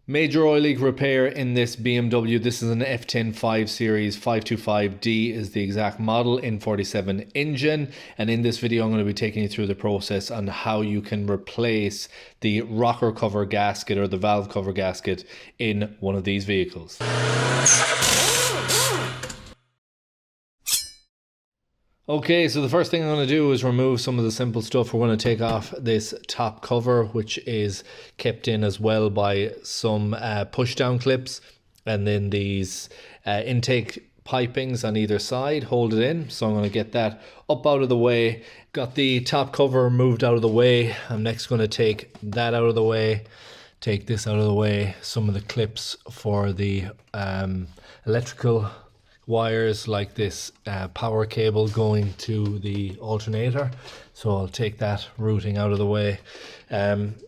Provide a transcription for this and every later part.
Major oil leak repair in this BMW. This is an F10 5 Series 525D is the exact model, N47 engine. And in this video, I'm going to be taking you through the process on how you can replace the rocker cover gasket or the valve cover gasket in one of these vehicles. Okay, so the first thing I'm going to do is remove some of the simple stuff. We're going to take off this top cover, which is kept in as well by some push down clips, and then these intake pipings on either side hold it in. So I'm going to get that up out of the way. Got the top cover moved out of the way. I'm next going to take that out of the way, take this out of the way, some of the clips for the electrical wires like this power cable going to the alternator, so I'll take that routing out of the way.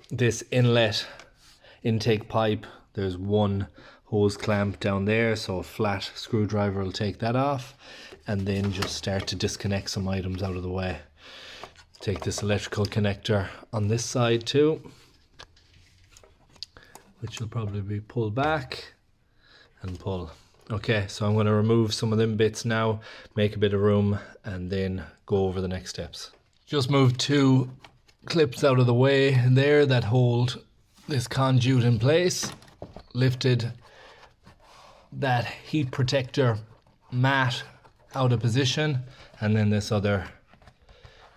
This inlet intake pipe, there's one hose clamp down there, so a flat screwdriver will take that off, and then just start to disconnect some items out of the way. Take this electrical connector on this side too, which will probably be pulled back and pull. Okay, so I'm going to remove some of them bits now, make a bit of room, and then go over the next steps. Just moved two clips out of the way there that hold this conduit in place. Lifted that heat protector mat out of position, and then this other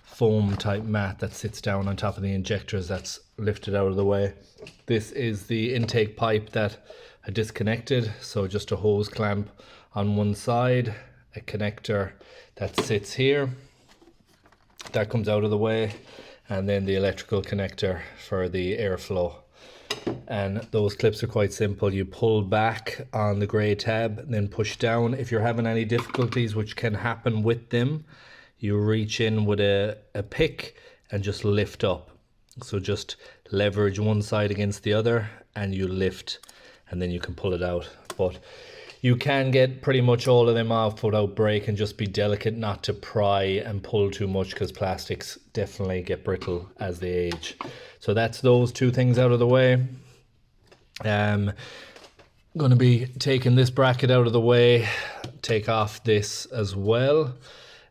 foam type mat that sits down on top of the injectors, that's lifted out of the way. This is the intake pipe that I disconnected, so just a hose clamp on one side, a connector that sits here, that comes out of the way, and then the electrical connector for the airflow. And those clips are quite simple. You pull back on the grey tab, then push down. If you're having any difficulties, which can happen with them, you reach in with a pick and just lift up. So just leverage one side against the other and you lift, and then you can pull it out. But you can get pretty much all of them off without break, and just be delicate not to pry and pull too much, because plastics definitely get brittle as they age. So that's those two things out of the way. Going to be taking this bracket out of the way, take off this as well,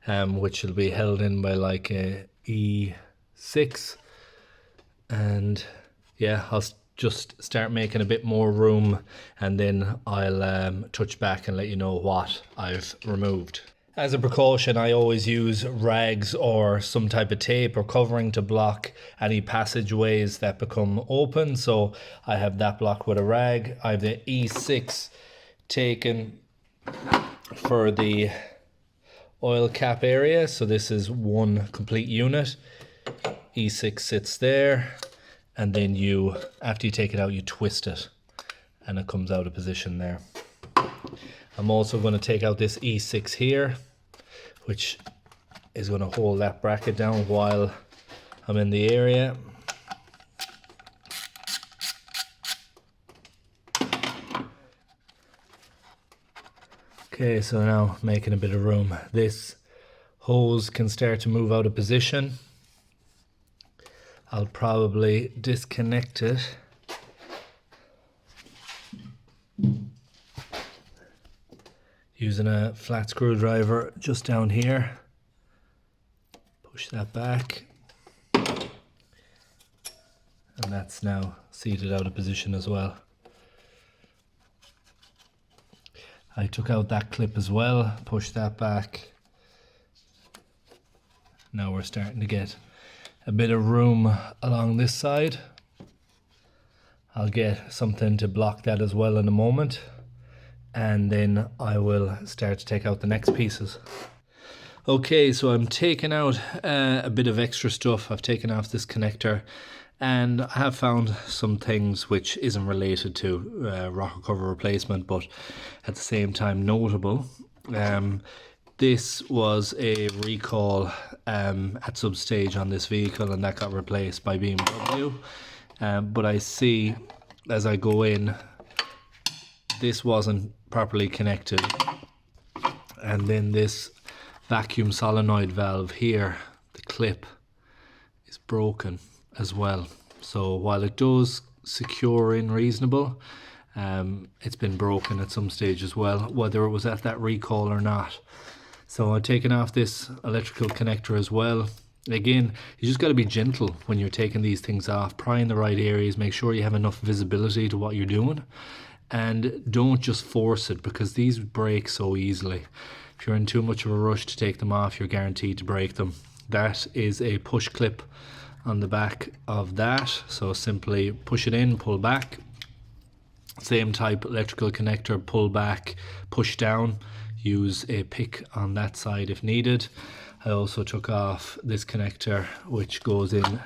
which will be held in by like a E6. And yeah, I'll just start making a bit more room, and then I'll touch back and let you know what I've removed. As a precaution, I always use rags or some type of tape or covering to block any passageways that become open. So I have that blocked with a rag. I have the E6 taken for the oil cap area. So this is one complete unit. E6 sits there. And then you, after you take it out, you twist it and it comes out of position there. I'm also going to take out this E6 here, which is going to hold that bracket down while I'm in the area. Okay, so now making a bit of room. This hose can start to move out of position. I'll probably disconnect it. Using a flat screwdriver just down here. Push that back. And that's now seated out of position as well. I took out that clip as well, pushed that back. Now we're starting to get a bit of room along this side. I'll get something to block that as well in a moment, and then I will start to take out the next pieces. Okay, so I'm taking out a bit of extra stuff. I've taken off this connector, and I have found some things which isn't related to rocker cover replacement, but at the same time notable. This was a recall at some stage on this vehicle, and that got replaced by BMW. But I see as I go in, this wasn't properly connected, and then this vacuum solenoid valve here, the clip, is broken as well. So while it does secure in reasonable. It's been broken at some stage as well, whether it was at that recall or not. So I've taken off this electrical connector as well. Again, you just got to be gentle when you're taking these things off. Pry in the right areas, make sure you have enough visibility to what you're doing, and don't just force it, because these break so easily. If you're in too much of a rush to take them off, you're guaranteed to break them. That is a push clip on the back of that, so simply push it in, pull back. Same type electrical connector, pull back, push down. Use a pick on that side if needed. I also took off this connector, which goes in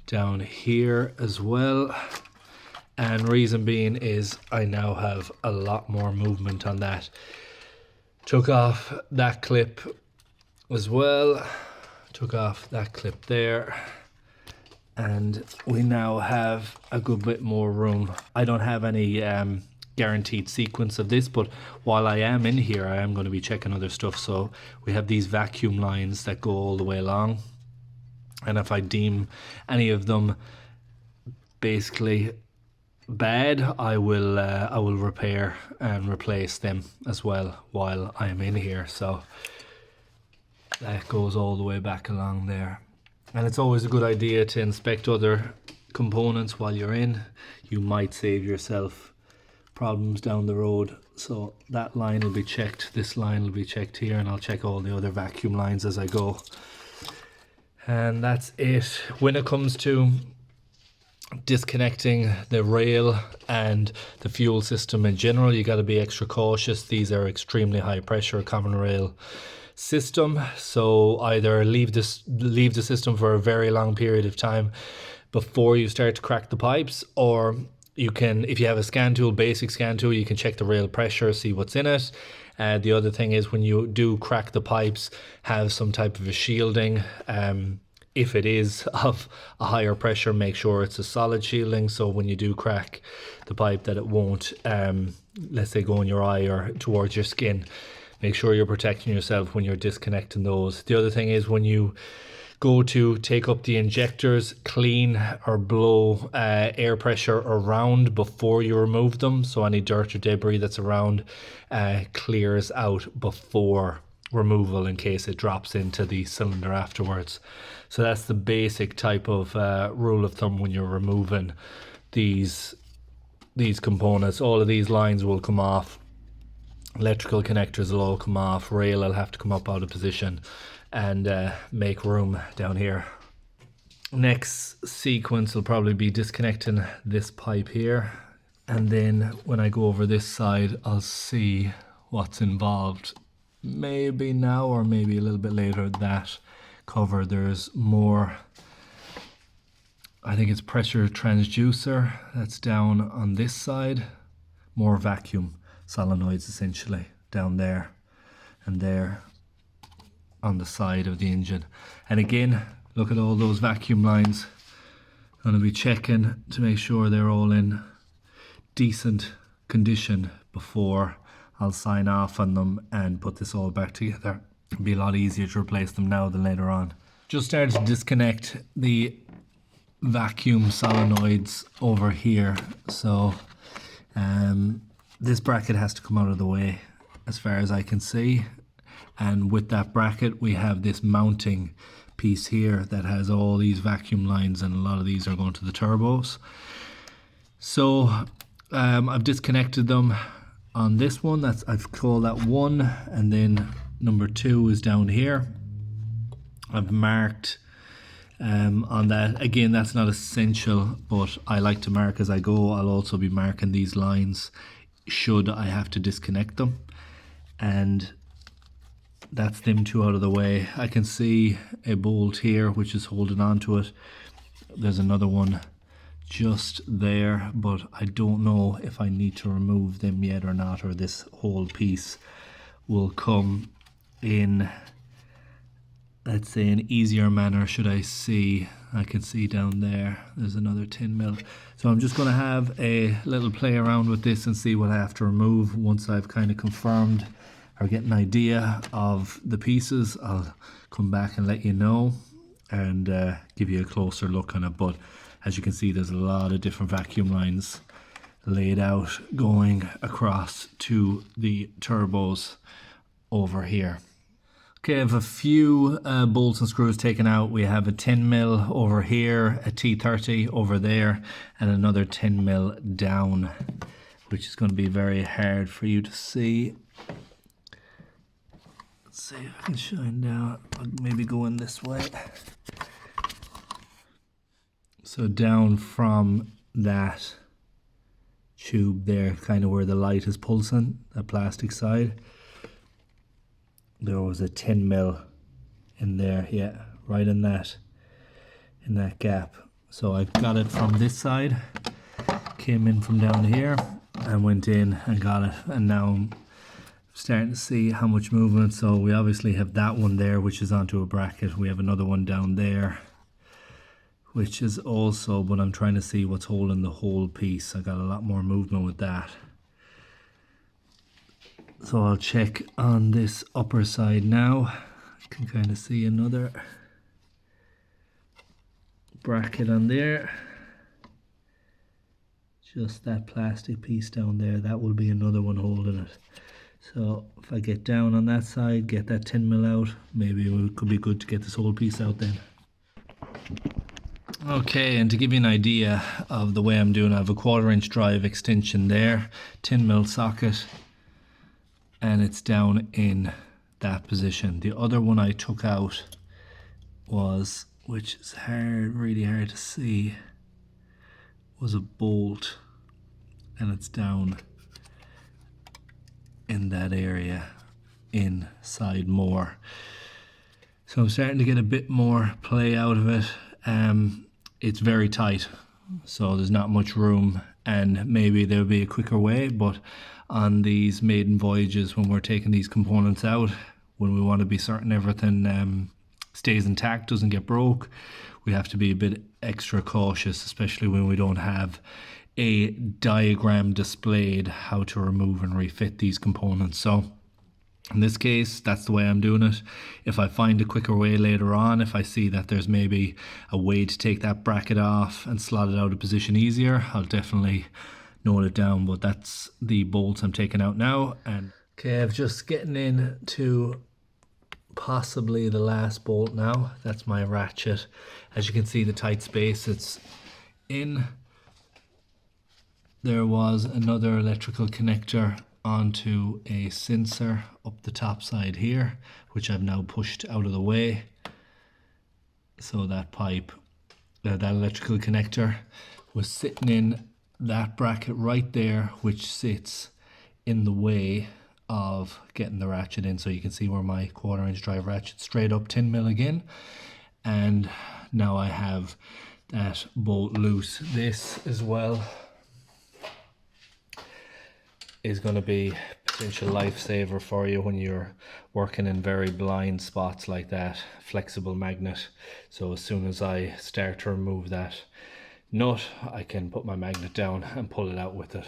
down here as well. And reason being is I now have a lot more movement on that. Took off that clip as well. Took off that clip there. And we now have a good bit more room. I don't have any guaranteed sequence of this, but while I am in here, I am going to be checking other stuff. So we have these vacuum lines that go all the way along, and if I deem any of them basically bad, I will repair and replace them as well while I am in here. So that goes all the way back along there. And it's always a good idea to inspect other components while you're in. You might save yourself problems down the road. So that line will be checked, this line will be checked here, and I'll check all the other vacuum lines as I go. And that's it. When it comes to disconnecting the rail and the fuel system in general, you got to be extra cautious. These are extremely high pressure common rail system, so either leave the system for a very long period of time before you start to crack the pipes, or you can, if you have a scan tool, basic scan tool, you can check the rail pressure, see what's in it. The other thing is, when you do crack the pipes, have some type of a shielding. If it is of a higher pressure, make sure it's a solid shielding, so when you do crack the pipe that it won't, let's say, go in your eye or towards your skin. Make sure you're protecting yourself when you're disconnecting those. The other thing is, when you go to take up the injectors, clean or blow air pressure around before you remove them, so any dirt or debris that's around clears out before removal in case it drops into the cylinder afterwards. So that's the basic type of rule of thumb when you're removing these components. All of these lines will come off. Electrical connectors will all come off. Rail will have to come up out of position and make room down here. Next sequence will probably be disconnecting this pipe here, and then when I go over this side, I'll see what's involved. Maybe now or maybe a little bit later. That cover, there's more, I think it's pressure transducer that's down on this side, more vacuum solenoids essentially down there and there on the side of the engine. And again, look at all those vacuum lines. I'm going to be checking to make sure they're all in decent condition before I'll sign off on them and put this all back together. It'll be a lot easier to replace them now than later on. Just started to disconnect the vacuum solenoids over here. So this bracket has to come out of the way as far as I can see. And with that bracket, we have this mounting piece here that has all these vacuum lines, and a lot of these are going to the turbos. So I've disconnected them on this one. I've called that 1, and then number 2 is down here. I've marked on that. Again, that's not essential, but I like to mark as I go. I'll also be marking these lines should I have to disconnect them, and that's them 2 out of the way. I can see a bolt here which is holding on to it. There's another one just there, but I don't know if I need to remove them yet or not, or this whole piece will come in, let's say, an easier manner. Should I see, I can see down there, there's another 10mm. So I'm just going to have a little play around with this and see what I have to remove. Once I've kind of confirmed or get an idea of the pieces, I'll come back and let you know and give you a closer look on it. But As you can see, there's a lot of different vacuum lines laid out going across to the turbos over here. Okay, I have a few bolts and screws taken out. We have a 10mm over here, a T30 over there, and another 10mm down, which is going to be very hard for you to see. Let's see if I can shine down. I'll maybe go in this way. So down from that tube there, kind of where the light is pulsing, that plastic side, there was a 10mm in there, yeah, right in that gap. So I got it from this side, came in from down here and went in and got it, and now I'm starting to see how much movement. So we obviously have that one there, which is onto a bracket. We have another one down there, which is also, but I'm trying to see what's holding the whole piece. I got a lot more movement with that. So I'll check on this upper side now. I can kind of see another bracket on there. Just that plastic piece down there, that will be another one holding it. So if I get down on that side, get that 10mm out, maybe it could be good to get this whole piece out then. Okay, and to give you an idea of the way I'm doing, I have a 1/4" drive extension there, 10mm socket, and it's down in that position. The other one I took out was, which is hard, really hard to see, was a bolt, and it's down in that area inside more. So I'm starting to get a bit more play out of it. It's very tight, so there's not much room, and maybe there'll be a quicker way, but on these maiden voyages, when we're taking these components out, when we want to be certain everything stays intact, doesn't get broke, we have to be a bit extra cautious, especially when we don't have a diagram displayed how to remove and refit these components. So in this case, that's the way I'm doing it. If I find a quicker way later on, if I see that there's maybe a way to take that bracket off and slot it out of position easier, I'll definitely note it down. But that's the bolts I'm taking out now. And okay, I'm just getting in to possibly the last bolt now. That's my ratchet. As you can see, the tight space it's in. There was another electrical connector onto a sensor up the top side here, which I've now pushed out of the way. So that pipe, that electrical connector was sitting in that bracket right there, which sits in the way of getting the ratchet in. So you can see where my 1/4" drive ratchet straight up 10mm again, and now I have that bolt loose. This as well is going to be a potential lifesaver for you when you're working in very blind spots like that. Flexible magnet, so as soon as I start to remove that nut, I can put my magnet down and pull it out with it.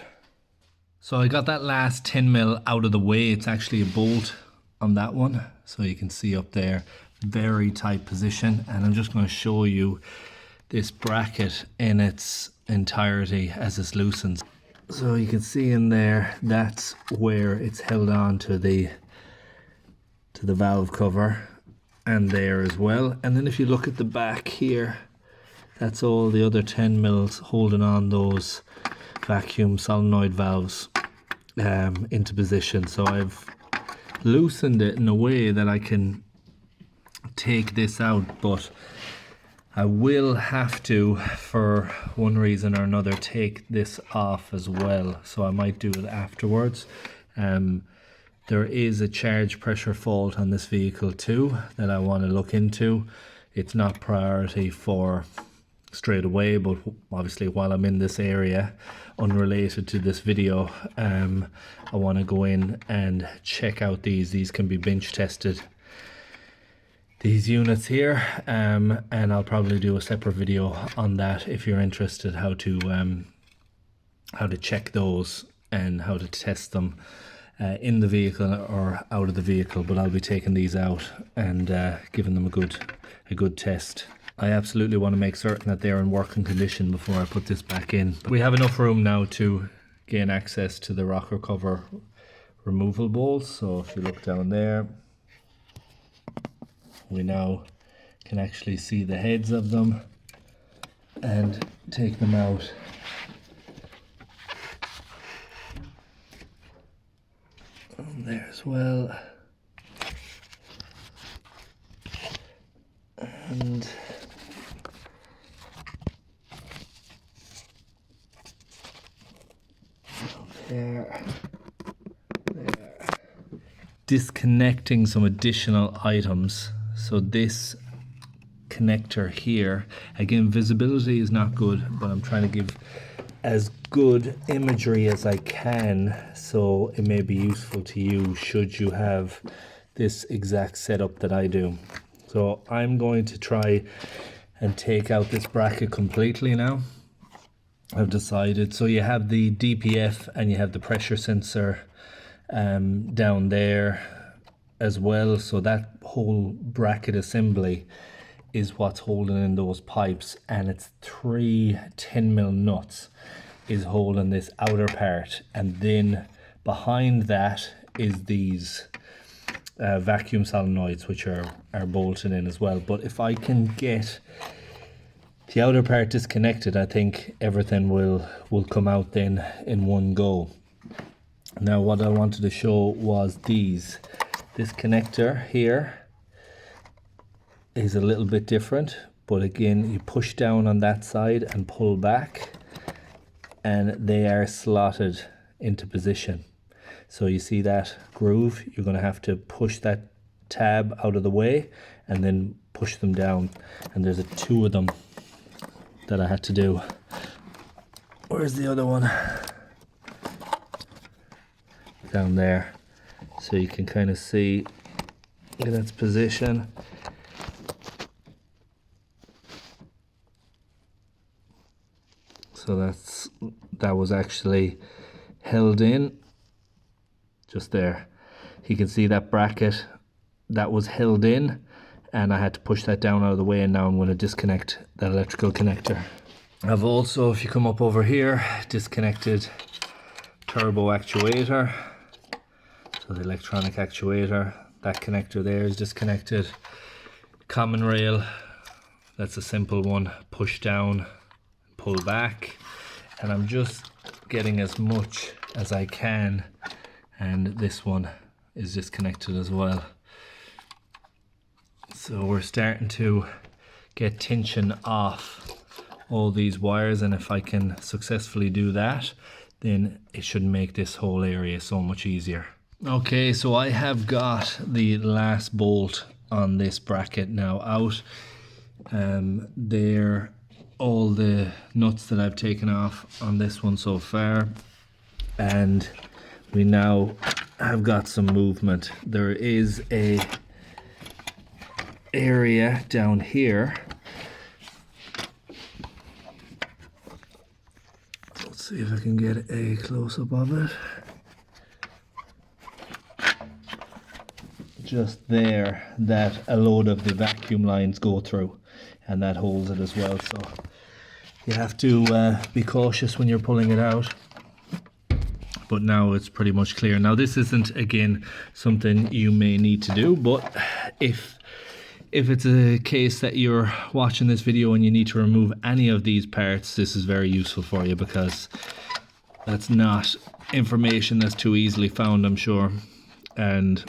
So I got that last 10mm out of the way. It's actually a bolt on that one, so you can see up there, very tight position. And I'm just going to show you this bracket in its entirety as this loosens. So you can see in there, that's where it's held on to the valve cover, and there as well. And then if you look at the back here, that's all the other 10mm holding on those vacuum solenoid valves into position. So I've loosened it in a way that I can take this out, but I will have to, for one reason or another, take this off as well. So I might do it afterwards. There is a charge pressure fault on this vehicle too that I want to look into. It's not priority for straight away, but obviously while I'm in this area, unrelated to this video, I want to go in and check out these. These can be bench tested, these units here, and I'll probably do a separate video on that if you're interested, how to check those and how to test them in the vehicle or out of the vehicle. But I'll be taking these out and giving them a good test I absolutely want to make certain that they're in working condition before I put this back in. But we have enough room now to gain access to the rocker cover removal bolts. So if you look down there, we now can actually see the heads of them and take them out. And there as well. And there. Disconnecting some additional items. So this connector here, again, visibility is not good, but I'm trying to give as good imagery as I can, so it may be useful to you should you have this exact setup that I do. So I'm going to try and take out this bracket completely now. I've decided. So you have the DPF and you have the pressure sensor down there as well. So that whole bracket assembly is what's holding in those pipes, and it's 3 10mm nuts is holding this outer part, and then behind that is these vacuum solenoids which are bolted in as well. But if I can get the outer part disconnected, I think everything will come out then in one go. Now what I wanted to show was this connector here is a little bit different, but again, you push down on that side and pull back and they are slotted into position. So you see that groove, you're going to have to push that tab out of the way and then push them down, and there's 2 of them that I had to do. Where's the other one? Down there. So you can kind of see in its position. So that was actually held in just there. You can see that bracket that was held in, and I had to push that down out of the way, and now I'm going to disconnect that electrical connector. I've also, if you come up over here, disconnected turbo actuator. So the electronic actuator, that connector there is disconnected. Common rail, that's a simple one, push down, pull back, and I'm just getting as much as I can, and this one is disconnected as well. So we're starting to get tension off all these wires, and if I can successfully do that, then it should make this whole area so much easier. Okay, so I have got the last bolt on this bracket now out. They're all the nuts that I've taken off on this one so far, and we now have got some movement. There is a area down here. Let's see if I can get a close-up of it. Just there, that a load of the vacuum lines go through, and that holds it as well. So you have to be cautious when you're pulling it out. But now it's pretty much clear. Now this isn't, again, something you may need to do, but if it's a case that you're watching this video and you need to remove any of these parts, this is very useful for you, because that's not information that's too easily found, I'm sure, and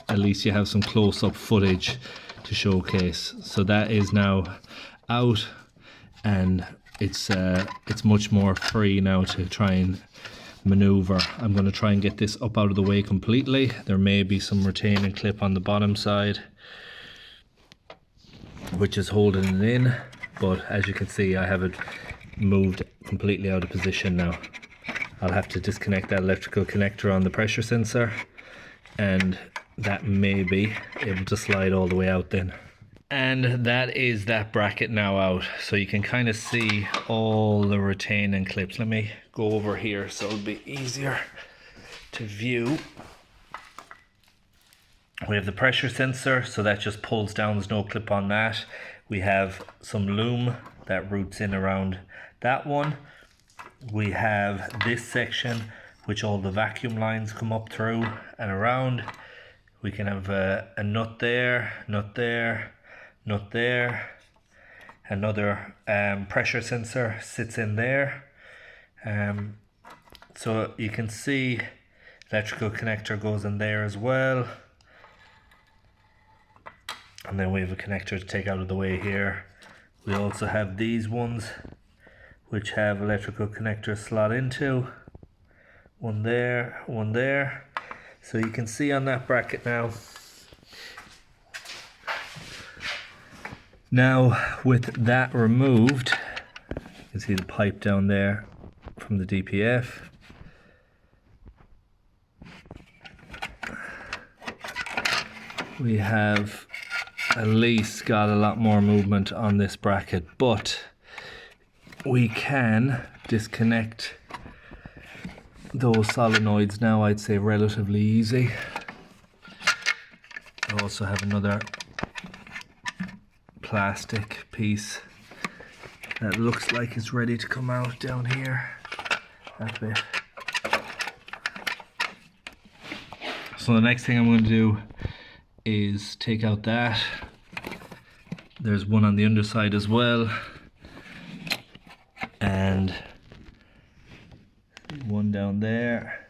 at least you have some close-up footage to showcase. So that is now out, and it's much more free now to try and maneuver. I'm going to try and get this up out of the way completely. There may be some retaining clip on the bottom side which is holding it in, but as you can see, I have it moved completely out of position now. I'll have to disconnect that electrical connector on the pressure sensor, and that may be able to slide all the way out then. And that is that bracket now out, so you can kind of see all the retaining clips. Let me go over here so it'll be easier to view. We have the pressure sensor, so that just pulls down, there's no clip on that. We have some loom that routes in around that one. We have this section which all the vacuum lines come up through and around. We can have a nut there, nut there, nut there. Another pressure sensor sits in there. So you can see electrical connector goes in there as well. And then we have a connector to take out of the way here. We also have these ones which have electrical connector slot into. One there, one there. So you can see on that bracket now. Now with that removed, you can see the pipe down there from the DPF. We have at least got a lot more movement on this bracket, but we can disconnect those solenoids now, I'd say relatively easy. I also have another plastic piece that looks like it's ready to come out down here, that bit. So the next thing I'm going to do is take out that. There's one on the underside as well, and one down there.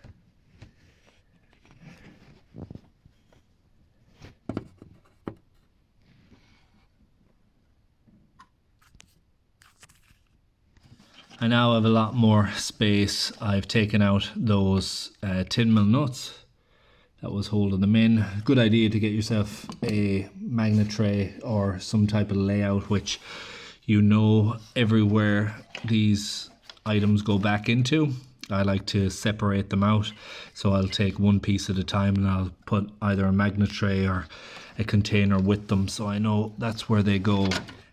I now have a lot more space. I've taken out those 10mm nuts that was holding them in. Good idea to get yourself a magnet tray or some type of layout which you know everywhere these items go back into. I like to separate them out, so I'll take one piece at a time and I'll put either a magnet tray or a container with them so I know that's where they go.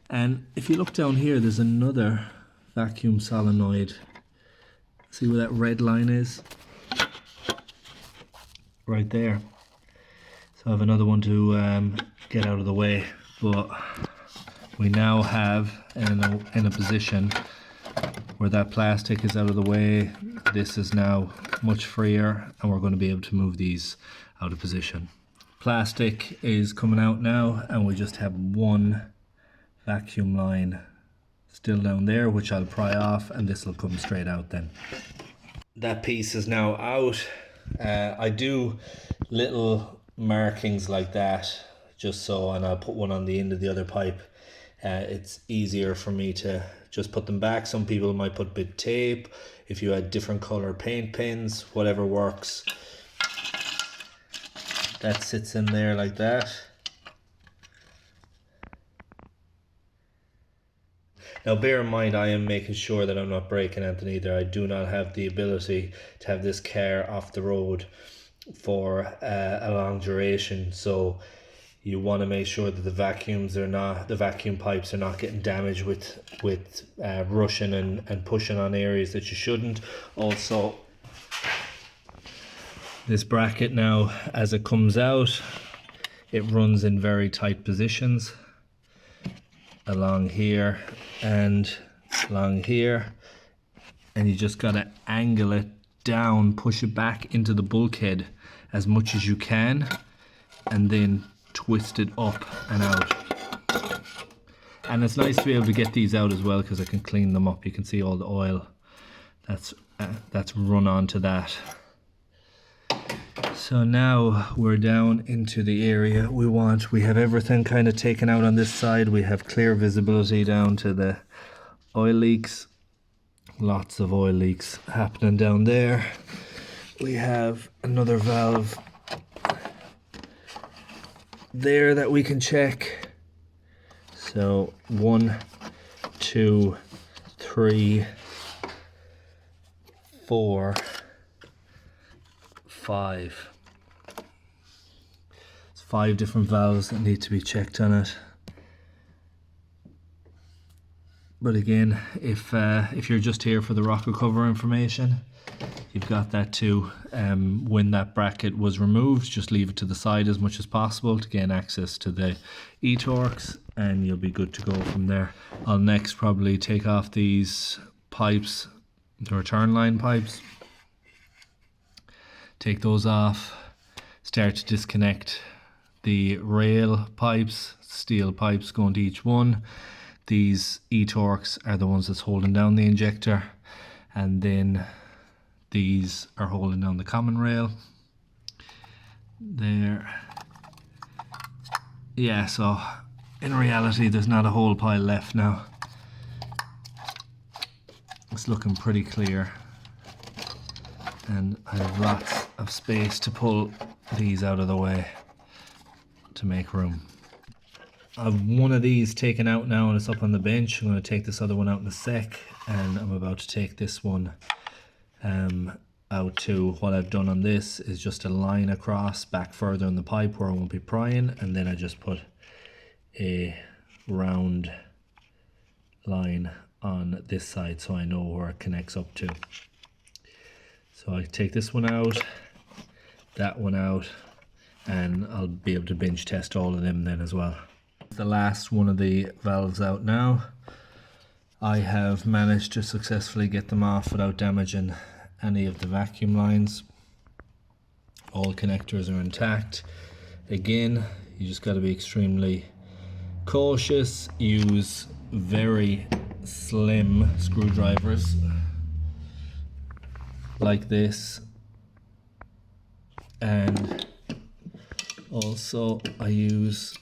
And if you look down here, there's another vacuum solenoid. See where that red line is? Right there. So I have another one to get out of the way, but we now have in a position where that plastic is out of the way. This is now much freer and we're going to be able to move these out of position. Plastic is coming out now and we just have one vacuum line still down there which I'll pry off, and this will come straight out then. That piece is now out. I do little markings like that just so, and I'll put one on the end of the other pipe. It's easier for me to just put them back. Some people might put bit tape. If you had different color paint pens, whatever works. That sits in there like that. Now bear in mind, I am making sure that I'm not breaking anything either. I do not have the ability to have this car off the road for a long duration, so you want to make sure that the vacuum pipes are not getting damaged with rushing and pushing on areas that you shouldn't. Also, this bracket now, as it comes out, it runs in very tight positions along here and along here, and you just got to angle it down, push it back into the bulkhead as much as you can, and then twist it up and out. And it's nice to be able to get these out as well because I can clean them up. You can see all the oil that's run onto that. So now we're down into the area we want. We have everything kind of taken out on this side. We have clear visibility down to the oil leaks. Lots of oil leaks happening down there. We have another valve there that we can check. So 1, 2, 3, 4, 5. It's 5 different valves that need to be checked on it. But again, if you're just here for the rocker cover information, you've got that too. When that bracket was removed, just leave it to the side as much as possible to gain access to the e-torques, and you'll be good to go from there. I'll next probably take off these pipes, the return line pipes. Take those off, start to disconnect the rail pipes, steel pipes going to each one. These E-torques are the ones that's holding down the injector, and then these are holding down the common rail. There. Yeah, so in reality there's not a whole pile left now. It's looking pretty clear, and I have lots of space to pull these out of the way to make room. I've one of these taken out now and it's up on the bench. I'm going to take this other one out in a sec, and I'm about to take this one out too. What I've done on this is just a line across back further in the pipe where I won't be prying, and then I just put a round line on this side so I know where it connects up to. So I take this one out, that one out, and I'll be able to bench test all of them then as well. The last one of the valves out now. I have managed to successfully get them off without damaging any of the vacuum lines. All connectors are intact. Again, you just got to be extremely cautious. Use very slim screwdrivers like this, and also I use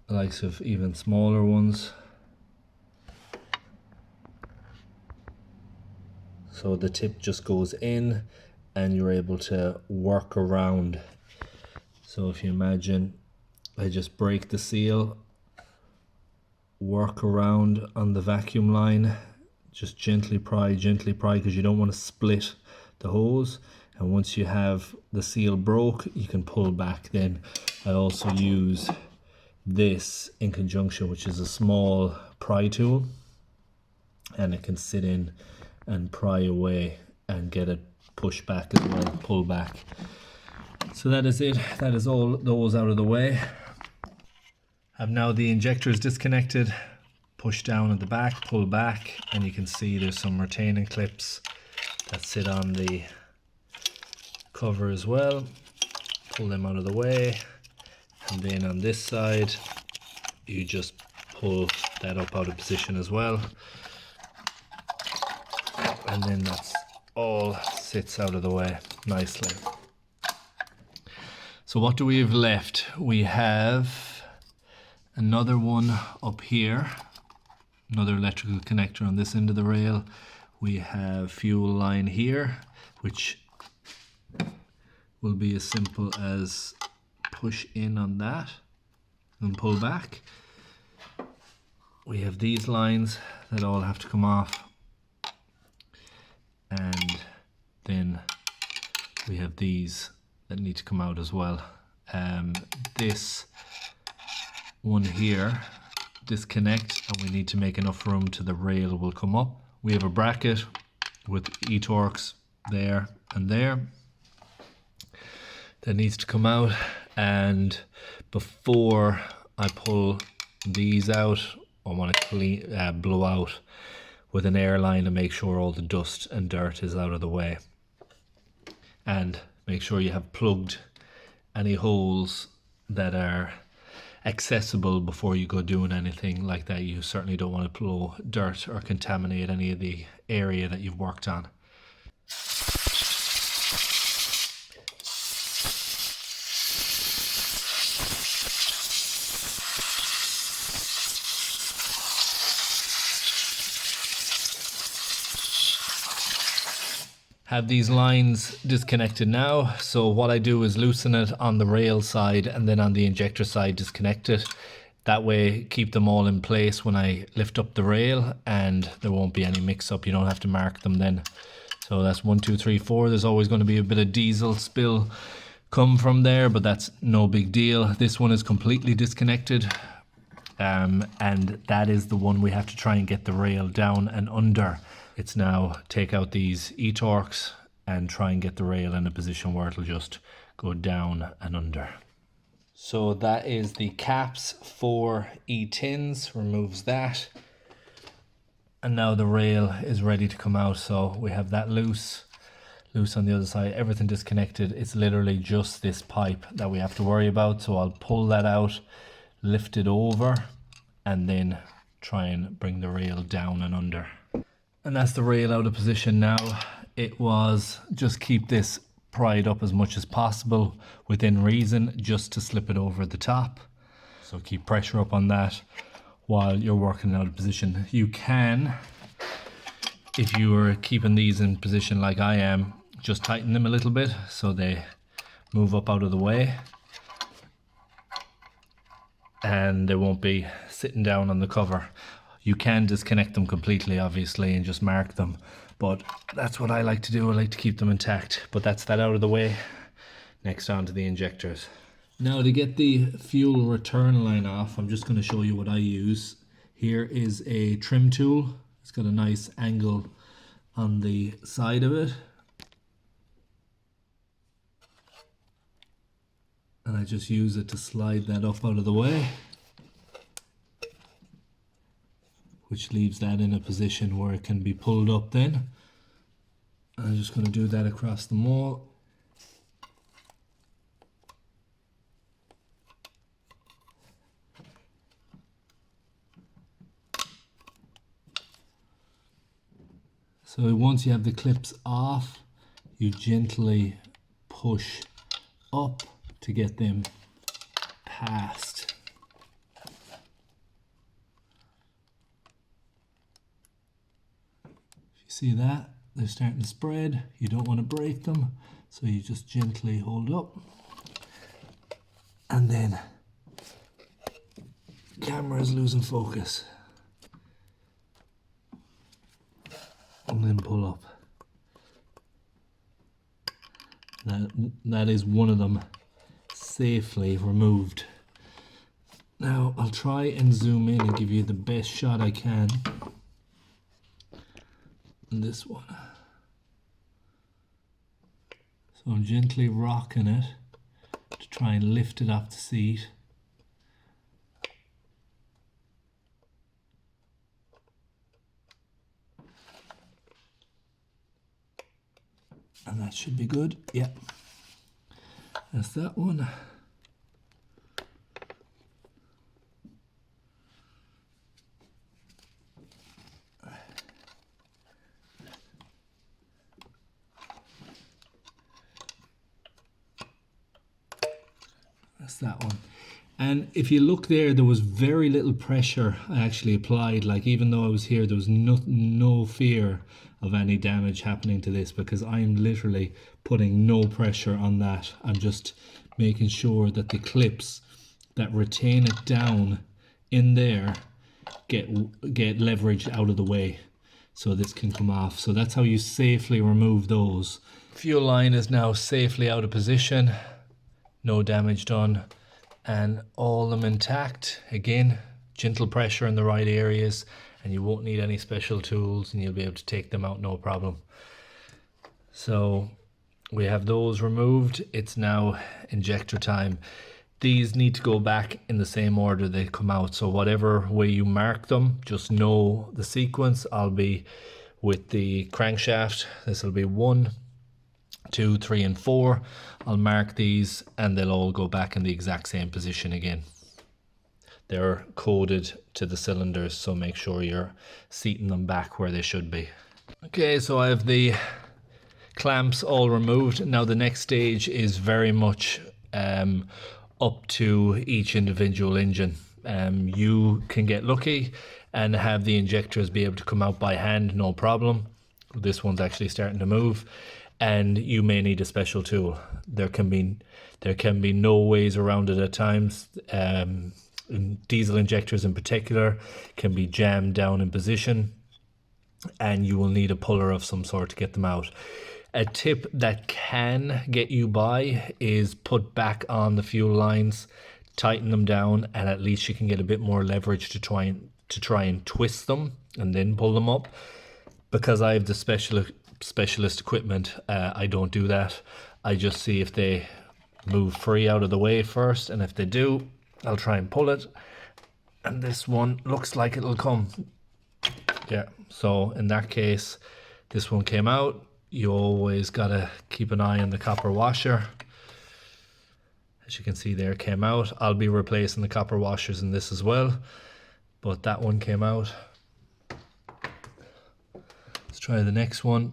the likes of even smaller ones, so the tip just goes in and you're able to work around. So if you imagine, I just break the seal, work around on the vacuum line, just gently pry, because you don't want to split the hose. And once you have the seal broke, you can pull back. Then I also use this in conjunction, which is a small pry tool, and it can sit in and pry away and get it pushed back as well, pull back. So that is it. That is all those out of the way. I've now the injectors disconnected. Push down at the back, pull back, and you can see there's some retaining clips that sit on the cover as well. Pull them out of the way, and then on this side you just pull that up out of position as well, and then that's all sits out of the way nicely. So what do we have left? We have another one up here, another electrical connector on this end of the rail. We have fuel line here, which will be as simple as push in on that and pull back. We have these lines that all have to come off, and then we have these that need to come out as well. This one here, disconnect, and we need to make enough room to the rail will come up. We have a bracket with E-torques there and there that needs to come out, and before I pull these out, I want to clean, blow out with an airline to make sure all the dust and dirt is out of the way, and make sure you have plugged any holes that are accessible before you go doing anything like that. You certainly don't want to blow dirt or contaminate any of the area that you've worked on. Have these lines disconnected now. So what I do is loosen it on the rail side, and then on the injector side disconnect it. That way keep them all in place when I lift up the rail, and there won't be any mix up. You don't have to mark them then. So that's 1, 2, 3, 4. There's always going to be a bit of diesel spill come from there, but that's no big deal. This one is completely disconnected, and that is the one we have to try and get the rail down and under. It's now take out these E-torques and try and get the rail in a position where it'll just go down and under. So that is the caps for E10s, removes that. And now the rail is ready to come out. So we have that loose on the other side, everything disconnected. It's literally just this pipe that we have to worry about. So I'll pull that out, lift it over, and then try and bring the rail down and under. And that's the rail out of position now. It was just keep this pried up as much as possible within reason, just to slip it over the top. So keep pressure up on that while you're working out of position. You can, if you are keeping these in position like I am, just tighten them a little bit so they move up out of the way and they won't be sitting down on the cover. You can disconnect them completely, obviously, and just mark them, but that's what I like to do. I like to keep them intact. But that's that out of the way. Next, on to the injectors. Now, to get the fuel return line off, I'm just going to show you what I use. Here is a trim tool. It's got a nice angle on the side of it, and I just use it to slide that up out of the way, which leaves that in a position where it can be pulled up then. I'm just going to do that across the mall. So once you have the clips off, you gently push up to get them past. See that? They're starting to spread. You don't want to break them, so you just gently hold up. And then the camera is losing focus. And then pull up. That is one of them safely removed. Now I'll try and zoom in and give you the best shot I can. This one. So I'm gently rocking it to try and lift it off the seat. And that should be good. Yeah. That's that one. That's that one. And if you look there, there was very little pressure I actually applied. Like, even though I was here, there was no fear of any damage happening to this, because I'm literally putting no pressure on that. I'm just making sure that the clips that retain it down in there get leveraged out of the way, so this can come off. So that's how you safely remove those. Fuel line is now safely out of position. No damage done, and all of them intact. Again, gentle pressure in the right areas, and you won't need any special tools, and you'll be able to take them out no problem. So we have those removed. It's now injector time. These need to go back in the same order they come out. So whatever way you mark them, just know the sequence. I'll be with the crankshaft. This will be 1, 2, 3, and 4. I'll mark these and they'll all go back in the exact same position again. They're coded to the cylinders, so make sure you're seating them back where they should be. Okay, so I have the clamps all removed. Now the next stage is very much up to each individual engine. You can get lucky and have the injectors be able to come out by hand, no problem. This one's actually starting to move, and you may need a special tool. There can be no ways around it at times. Diesel injectors in particular can be jammed down in position, and you will need a puller of some sort to get them out. A tip that can get you by is put back on the fuel lines, tighten them down, and at least you can get a bit more leverage to try and twist them and then pull them up. Because I have the specialist equipment, I don't do that. I just see if they move free out of the way first, and if they do, I'll try and pull it. And this one looks like it'll come. Yeah, so in that case, this one came out. You always gotta keep an eye on the copper washer. As you can see there, came out. I'll be replacing the copper washers in this as well, but that one came out. Let's try the next one.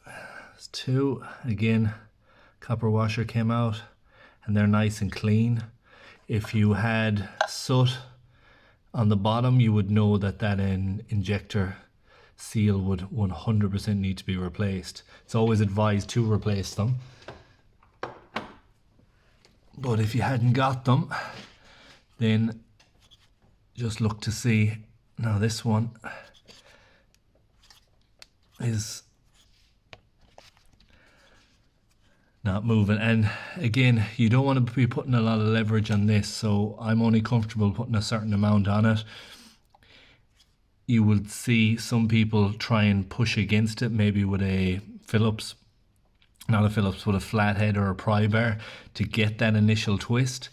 There's two. Again, copper washer came out, and they're nice and clean. If you had soot on the bottom, you would know that injector seal would 100% need to be replaced. It's always advised to replace them. But if you hadn't got them, then just look to see. Now this one is not moving, and again, you don't want to be putting a lot of leverage on this, so I'm only comfortable putting a certain amount on it. You will see some people try and push against it, maybe with a Phillips, not a Phillips, with a flathead or a pry bar to get that initial twist.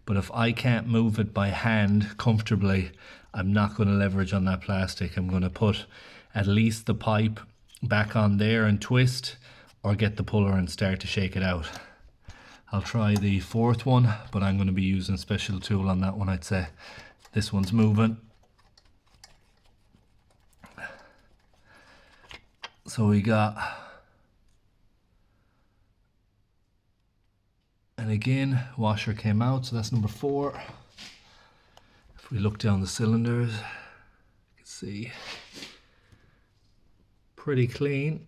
But if I can't move it by hand comfortably, I'm not going to leverage on that plastic. I'm going to put at least the pipe back on there and twist, or get the puller and start to shake it out. I'll try the fourth one, but I'm going to be using a special tool on that one, I'd say. This one's moving. So we got, and again, washer came out, so that's number 4. If we look down the cylinders, you can see pretty clean.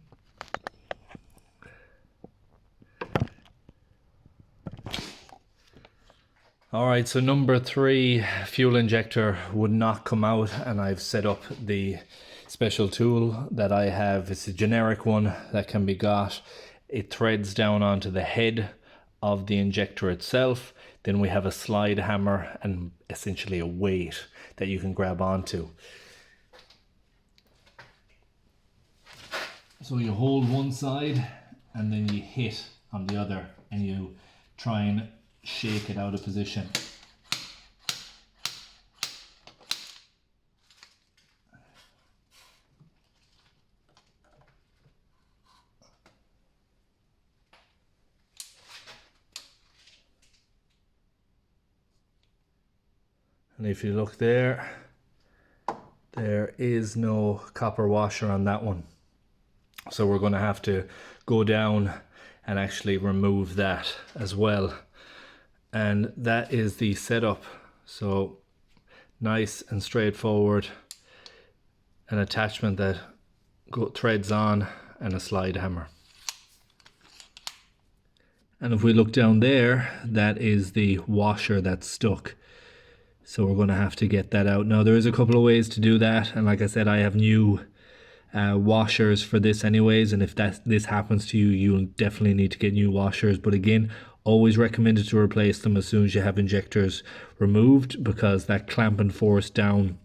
Alright, so number 3, fuel injector would not come out, and I've set up the special tool that I have. It's a generic one that can be got. It threads down onto the head of the injector itself. Then we have a slide hammer and essentially a weight that you can grab onto. So you hold one side and then you hit on the other, and you try and shake it out of position. And if you look there, there is no copper washer on that one. So we're going to have to go down and actually remove that as well. And that is the setup. So nice and straightforward. An attachment that threads on, and a slide hammer. And if we look down there, that is the washer that's stuck. So we're going to have to get that out. Now there is a couple of ways to do that, and like I said, I have new washers for this anyways, and if this happens to you, you'll definitely need to get new washers. But again, always recommended to replace them as soon as you have injectors removed, because that clamping force down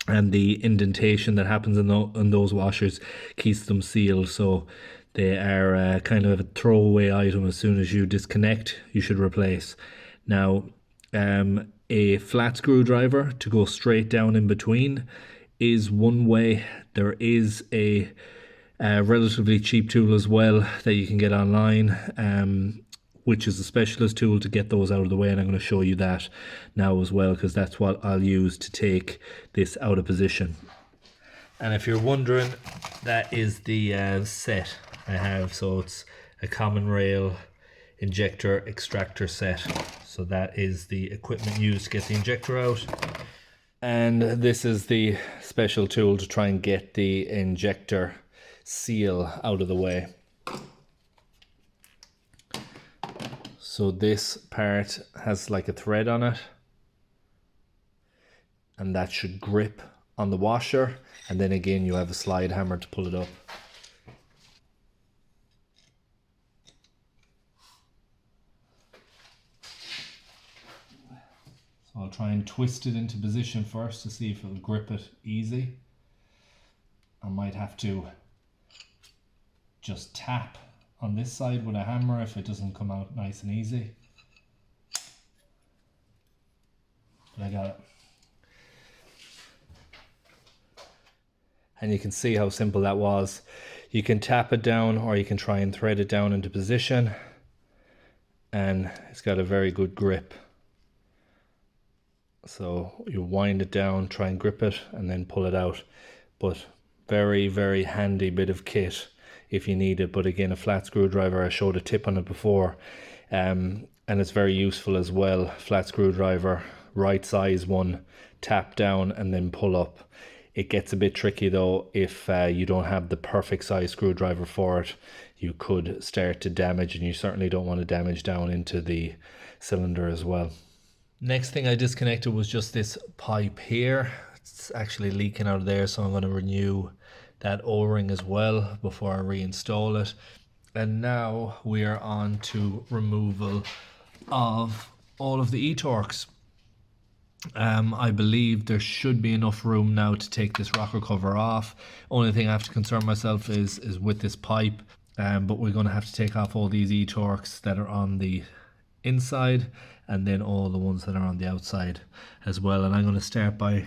and the indentation that happens in those washers keeps them sealed. So they are kind of a throwaway item. As soon as you disconnect, you should replace. Now a flat screwdriver to go straight down in between is one way. There is a relatively cheap tool as well that you can get online, which is a specialist tool to get those out of the way, and I'm going to show you that now as well, because that's what I'll use to take this out of position. And if you're wondering, that is the set I have. So it's a common rail injector extractor set. So that is the equipment used to get the injector out. And this is the special tool to try and get the injector seal out of the way. So this part has like a thread on it, and that should grip on the washer, and then again you have a slide hammer to pull it up. try and twist it into position first to see if it'll grip it easy. I might have to just tap on this side with a hammer if it doesn't come out nice and easy. But I got it. And you can see how simple that was. You can tap it down or you can try and thread it down into position, and it's got a very good grip. So you wind it down, try and grip it, and then pull it out. But very, very handy bit of kit if you need it. But again, a flat screwdriver, I showed a tip on it before, and it's very useful as well. Flat screwdriver, right size one, tap down and then pull up. It gets a bit tricky though if you don't have the perfect size screwdriver for it. You could start to damage, and you certainly don't want to damage down into the cylinder as well. Next thing I disconnected was just this pipe here. It's actually leaking out of there, so I'm going to renew that O-ring as well before I reinstall it. And now we are on to removal of all of the E-torques. I believe there should be enough room now to take this rocker cover off. Only thing I have to concern myself is with this pipe, but we're going to have to take off all these E-torques that are on the inside, and then all the ones that are on the outside as well. And I'm going to start by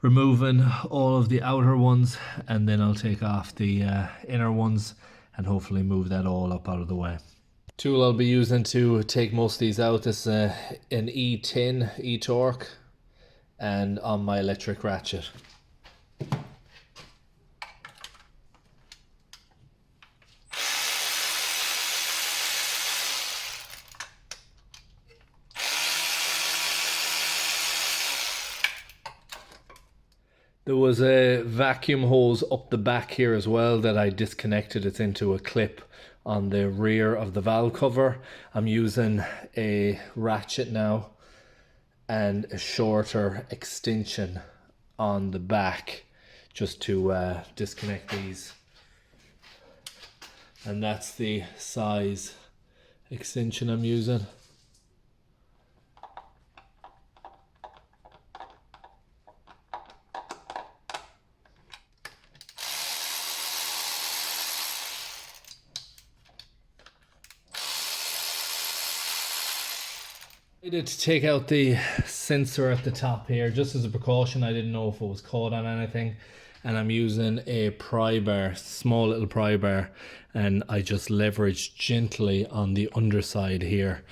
removing all of the outer ones, and then I'll take off the inner ones and hopefully move that all up out of the way. Tool I'll be using to take most of these out is an E10 E-torque, and on my electric ratchet. There was a vacuum hose up the back here as well that I disconnected. It's into a clip on the rear of the valve cover. I'm using a ratchet now and a shorter extension on the back just to disconnect these. And that's the size extension I'm using. I did to take out the sensor at the top here just as a precaution. I didn't know if it was caught on anything, and I'm using a pry bar, small little pry bar, and I just leverage gently on the underside here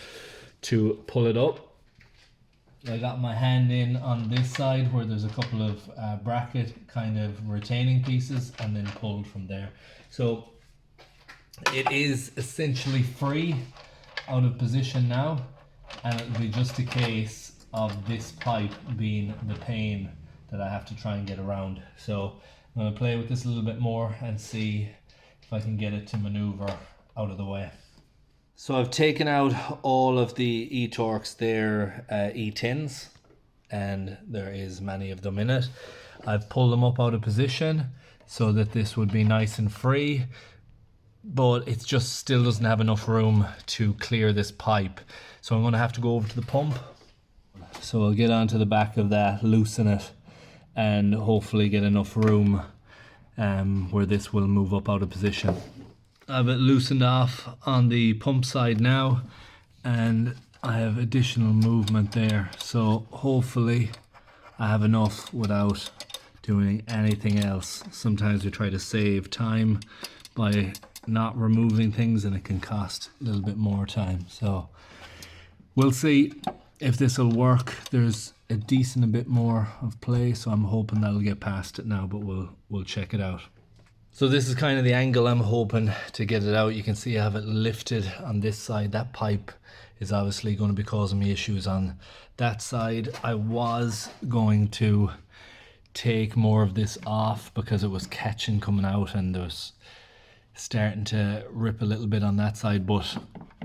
to pull it up. I got my hand in on this side where there's a couple of bracket kind of retaining pieces, and then pulled from there. So it is essentially free out of position now. And it'll be just a case of this pipe being the pain that I have to try and get around. So I'm going to play with this a little bit more and see if I can get it to maneuver out of the way. So I've taken out all of the E-torques, they're E10s, and there is many of them in it. I've pulled them up out of position so that this would be nice and free, but it just still doesn't have enough room to clear this pipe. So I'm going to have to go over to the pump. So I'll get onto the back of that, loosen it, and hopefully get enough room where this will move up out of position. I've it loosened off on the pump side now, and I have additional movement there. So hopefully I have enough without doing anything else. Sometimes we try to save time by not removing things, and it can cost a little bit more time. So we'll see if this will work. There's a decent bit more of play, so I'm hoping that'll get past it now, but we'll check it out. So this is kind of the angle I'm hoping to get it out. You can see I have it lifted on this side. That pipe is obviously going to be causing me issues on that side. I was going to take more of this off because it was catching coming out, and there's starting to rip a little bit on that side, but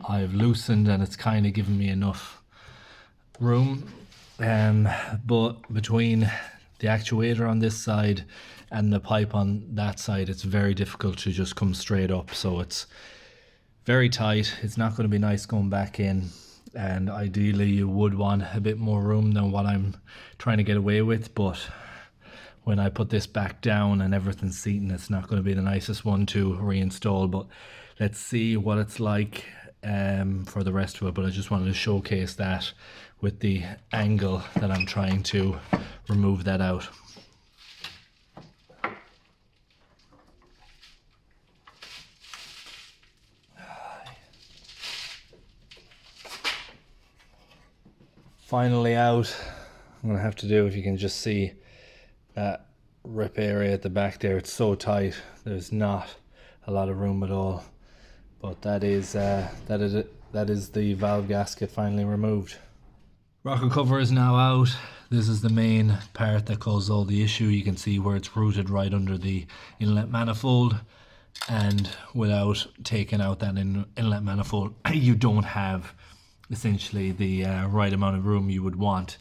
I've loosened and it's kind of given me enough room. But between the actuator on this side and the pipe on that side, it's very difficult to just come straight up. So it's very tight. It's not going to be nice going back in. and ideally you would want a bit more room than what I'm trying to get away with, but when I put this back down and everything's seating, it's not going to be the nicest one to reinstall. But let's see what it's like for the rest of it. But I just wanted to showcase that with the angle that I'm trying to remove that out. Finally out. I'm going to have to do, if you can just see that rip area at the back there, it's so tight, there's not a lot of room at all. But that is the valve gasket finally removed. Rocker cover is now out. This is the main part that caused all the issue. You can see where it's routed right under the inlet manifold, and without taking out that inlet manifold you don't have essentially the right amount of room you would want.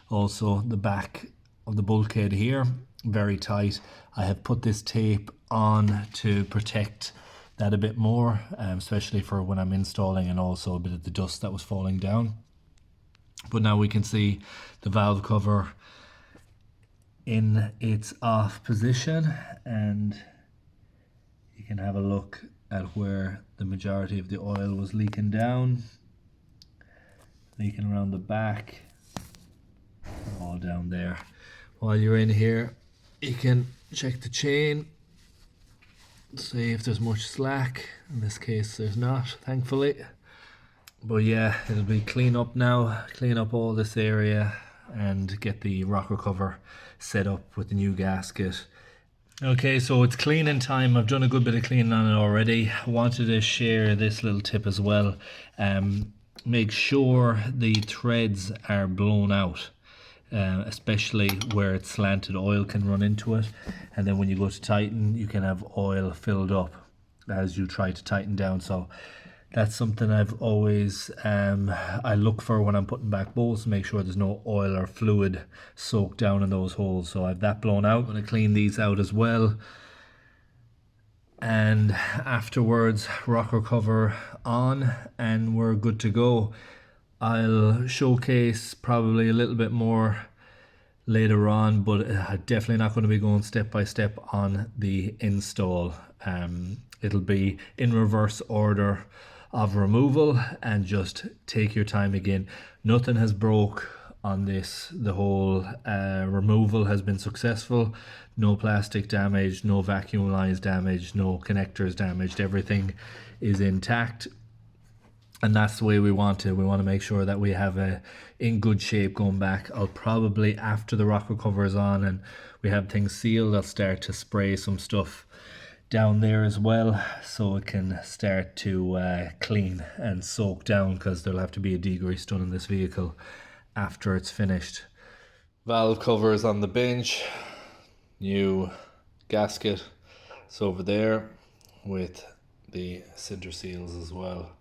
Also, the back of the bulkhead here, very tight. I have put this tape on to protect that a bit more, especially for when I'm installing, and also a bit of the dust that was falling down. But now we can see the valve cover in its off position, and you can have a look at where the majority of the oil was leaking down, leaking around the back, all down there. While you're in here, you can check the chain, see if there's much slack. In this case there's not, thankfully. But yeah, it'll be clean up now, clean up all this area and get the rocker cover set up with the new gasket. Okay, so it's cleaning time. I've done a good bit of cleaning on it already. I wanted to share this little tip as well. Make sure the threads are blown out. Especially where it's slanted, oil can run into it, and then when you go to tighten, you can have oil filled up as you try to tighten down. So that's something I've always I look for when I'm putting back bolts, to make sure there's no oil or fluid soaked down in those holes. So I have that blown out. I'm going to clean these out as well, and afterwards rocker cover on and we're good to go. I'll showcase probably a little bit more later on, but I'm definitely not going to be going step by step on the install. It'll be in reverse order of removal, and just take your time again. Nothing has broke on this. The whole removal has been successful. No plastic damage, no vacuum lines damaged, no connectors damaged. Everything is intact. And that's the way we want it. We want to make sure that we have a in good shape going back. I'll probably, after the rocker cover is on and we have things sealed, I'll start to spray some stuff down there as well, so it can start to clean and soak down, because there'll have to be a degrease done in this vehicle after it's finished. Valve cover is on the bench. New gasket is over there with the center seals as well,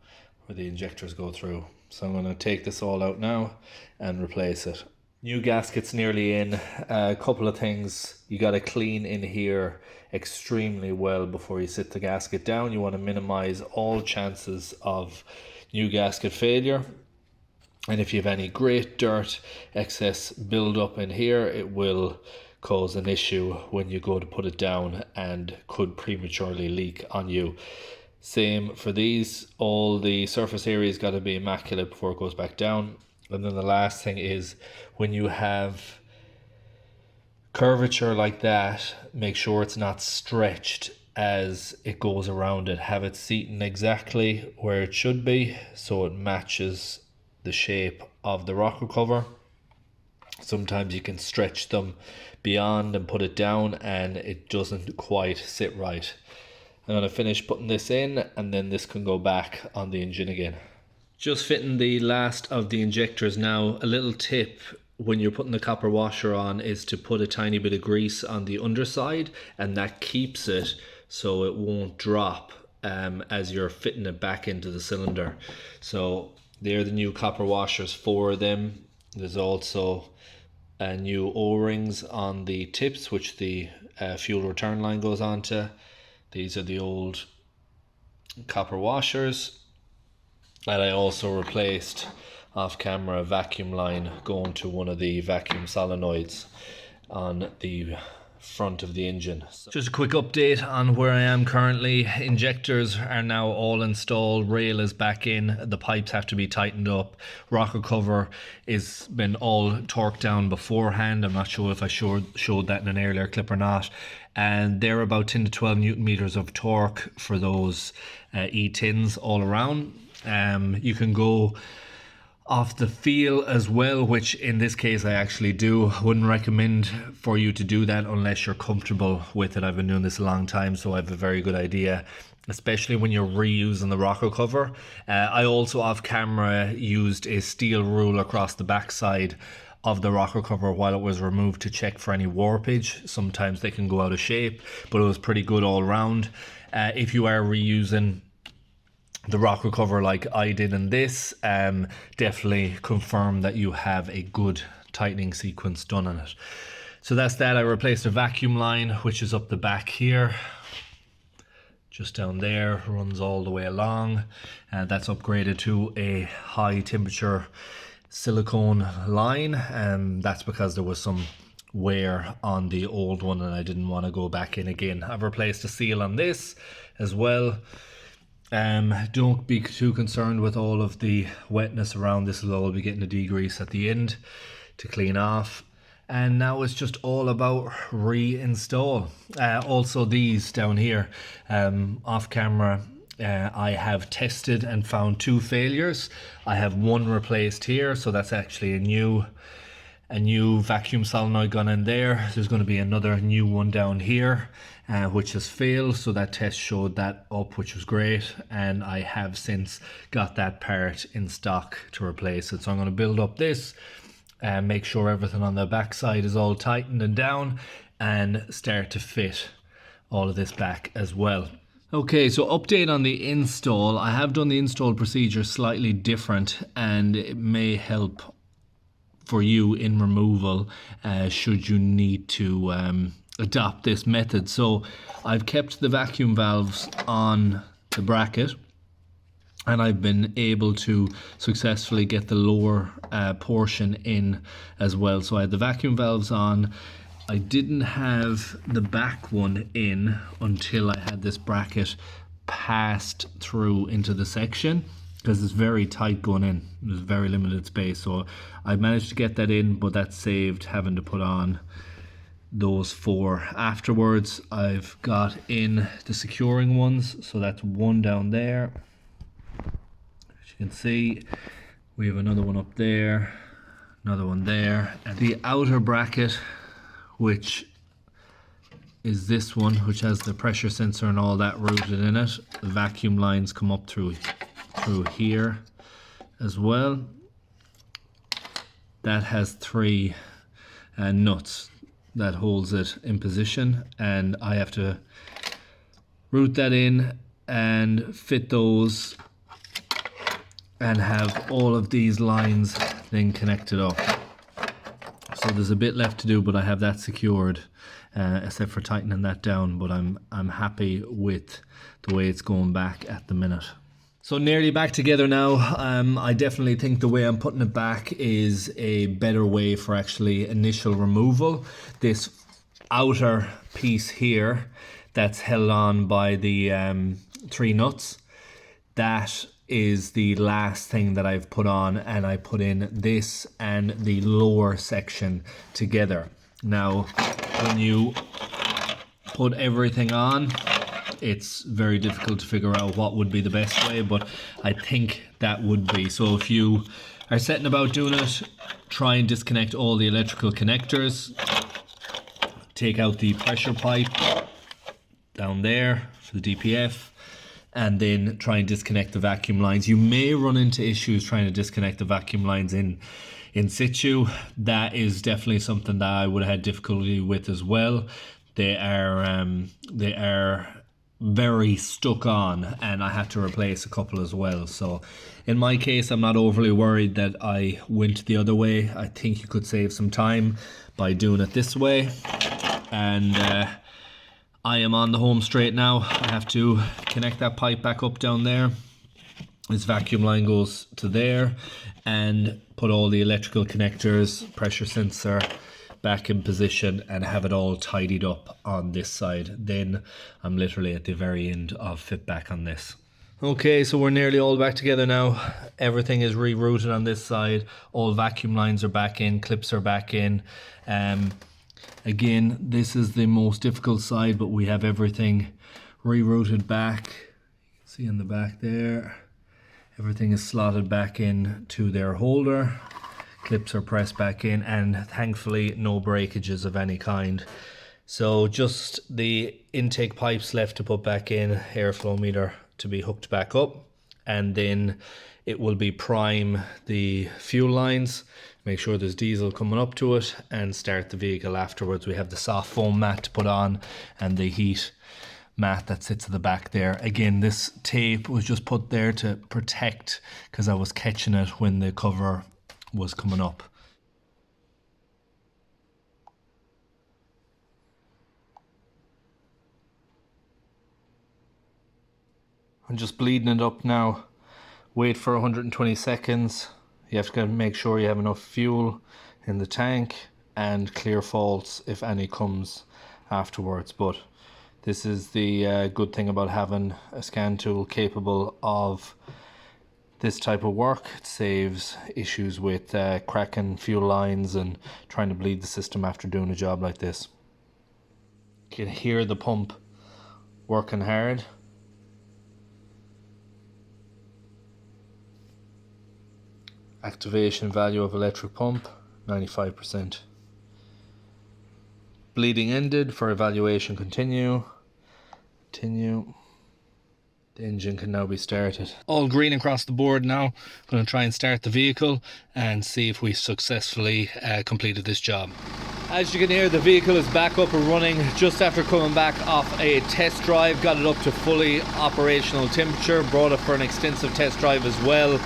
where the injectors go through. So I'm going to take this all out now and replace it. New gasket's nearly in. A couple of things you got to clean in here extremely well before you sit the gasket down. You want to minimize all chances of new gasket failure, and if you have any great dirt excess build up in here, it will cause an issue when you go to put it down and could prematurely leak on you. Same for these. All the surface area's got to be immaculate before it goes back down. And then the last thing is, when you have curvature like that, make sure it's not stretched as it goes around it. Have it seating exactly where it should be, so it matches the shape of the rocker cover. Sometimes you can stretch them beyond and put it down and it doesn't quite sit right. I'm going to finish putting this in, and then this can go back on the engine again. Just fitting the last of the injectors now. A little tip when you're putting the copper washer on is to put a tiny bit of grease on the underside, and that keeps it so it won't drop as you're fitting it back into the cylinder. So they're the new copper washers, 4 of them. There's also new O-rings on the tips, which the fuel return line goes onto. These are the old copper washers. And I also replaced off camera vacuum line going to one of the vacuum solenoids on the front of the engine. Just a quick update on where I am currently. Injectors are now all installed, rail is back in, the pipes have to be tightened up, rocker cover is been all torqued down beforehand. I'm not sure if I showed that in an earlier clip or not, and they're about 10 to 12 newton meters of torque for those E-tins all around. You can go off the feel as well, which in this case I actually do. Wouldn't recommend for you to do that unless you're comfortable with it. I've been doing this a long time, so I have a very good idea, especially when you're reusing the rocker cover. I also off camera used a steel rule across the backside of the rocker cover while it was removed to check for any warpage. Sometimes they can go out of shape, but it was pretty good all round. If you are reusing the rocker cover like I did in this, definitely confirm that you have a good tightening sequence done on it. So that's that. I replaced a vacuum line, which is up the back here, just down there, runs all the way along, and that's upgraded to a high temperature silicone line, and that's because there was some wear on the old one and I didn't want to go back in again. I've replaced a seal on this as well. Don't be too concerned with all of the wetness around. This will all be getting a degrease at the end to clean off. And now it's just all about reinstall. Also these down here, off camera, I have tested and found 2 failures. I have one replaced here, so that's actually a new vacuum solenoid gone in there. There's going to be another new one down here, which has failed, so that test showed that up, which was great, and I have since got that part in stock to replace it. So I'm going to build up this and make sure everything on the back side is all tightened and down, and start to fit all of this back as well. Okay, so update on the install. I have done the install procedure slightly different, and it may help for you in removal should you need to adopt this method. So I've kept the vacuum valves on the bracket, and I've been able to successfully get the lower portion in as well. So I had the vacuum valves on. I didn't have the back one in until I had this bracket passed through into the section, because it's very tight going in. There's very limited space, so I managed to get that in, but that saved having to put on those 4 afterwards. I've got in the securing ones, so that's one down there. As you can see, we have another one up there, another one there, and the outer bracket, which is this one, which has the pressure sensor and all that routed in it. The vacuum lines come up through here as well. That has 3 nuts that holds it in position, and I have to route that in and fit those and have all of these lines then connected up. So there's a bit left to do, but I have that secured, except for tightening that down, but I'm happy with the way it's going back at the minute. So nearly back together now. I definitely think the way I'm putting it back is a better way for actually initial removal. This outer piece here that's held on by the 3 nuts, that is the last thing that I've put on, and I put in this and the lower section together. Now when you put everything on, it's very difficult to figure out what would be the best way, but I think that would be. So if you are setting about doing it, try and disconnect all the electrical connectors, take out the pressure pipe down there for the DPF, and then try and disconnect the vacuum lines. You may run into issues trying to disconnect the vacuum lines in situ. That is definitely something that I would have had difficulty with as well. They are very stuck on, and I have to replace a couple as well. So in my case, I'm not overly worried that I went the other way. I think you could save some time by doing it this way. And I am on the home straight now. I have to connect that pipe back up down there, This vacuum line goes to there, and put all the electrical connectors, pressure sensor back in position, and have it all tidied up on this side. Then I'm literally at the very end of fit back on this. Okay, so we're nearly all back together now. Everything is rerouted on this side. All vacuum lines are back in, clips are back in. Again, this is the most difficult side, but we have everything rerouted back. You can see in the back there. Everything is slotted back in to their holder. Clips are pressed back in, and thankfully no breakages of any kind. So just the intake pipes left to put back in, airflow meter to be hooked back up, and then it will be prime the fuel lines, make sure there's diesel coming up to it, and start the vehicle afterwards. We have the soft foam mat to put on and the heat mat that sits at the back there. Again, this tape was just put there to protect, because I was catching it when the cover was coming up. I'm just bleeding it up now. Wait for 120 seconds. You have to make sure you have enough fuel in the tank, and clear faults if any comes afterwards. But this is the good thing about having a scan tool capable of this type of work. It saves issues with cracking fuel lines and trying to bleed the system after doing a job like this. You can hear the pump working hard. Activation value of electric pump, 95%. Bleeding ended. For evaluation, continue. Continue. The engine can now be started. All green across the board now. I'm going to try and start the vehicle and see if we successfully completed this job. As you can hear, the vehicle is back up and running just after coming back off a test drive. Got it up to fully operational temperature, brought it for an extensive test drive as well.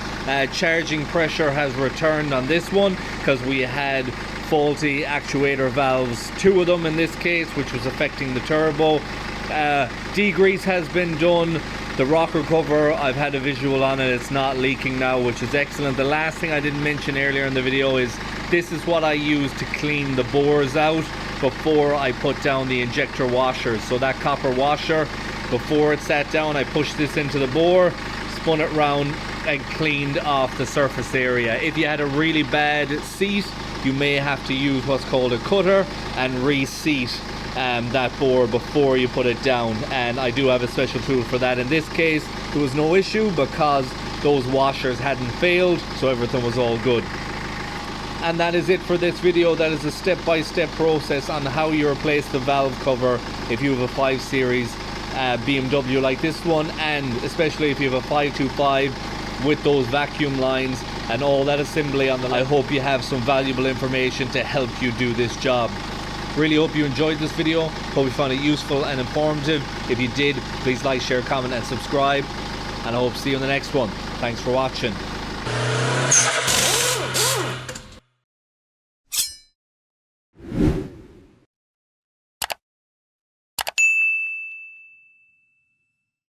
Charging pressure has returned on this one because we had faulty actuator valves, 2 of them in this case, which was affecting the turbo. Degrease has been done. The rocker cover, I've had a visual on it, it's not leaking now, which is excellent. The last thing I didn't mention earlier in the video is this is what I use to clean the bores out before I put down the injector washers. So that copper washer, before it sat down, I pushed this into the bore, spun it round and cleaned off the surface area. If you had a really bad seat, you may have to use what's called a cutter and reseat that bore before you put it down, and I do have a special tool for that. In this case there was no issue because those washers hadn't failed, so everything was all good. And that is it for this video. That is a step-by-step process on how you replace the valve cover if you have a 5 Series BMW like this one, and especially if you have a 525 with those vacuum lines and all that assembly on the line. I hope you have some valuable information to help you do this job. Really hope you enjoyed this video. Hope you found it useful and informative. If you did, please like, share, comment and subscribe, and I hope to see you in the next one. Thanks for watching.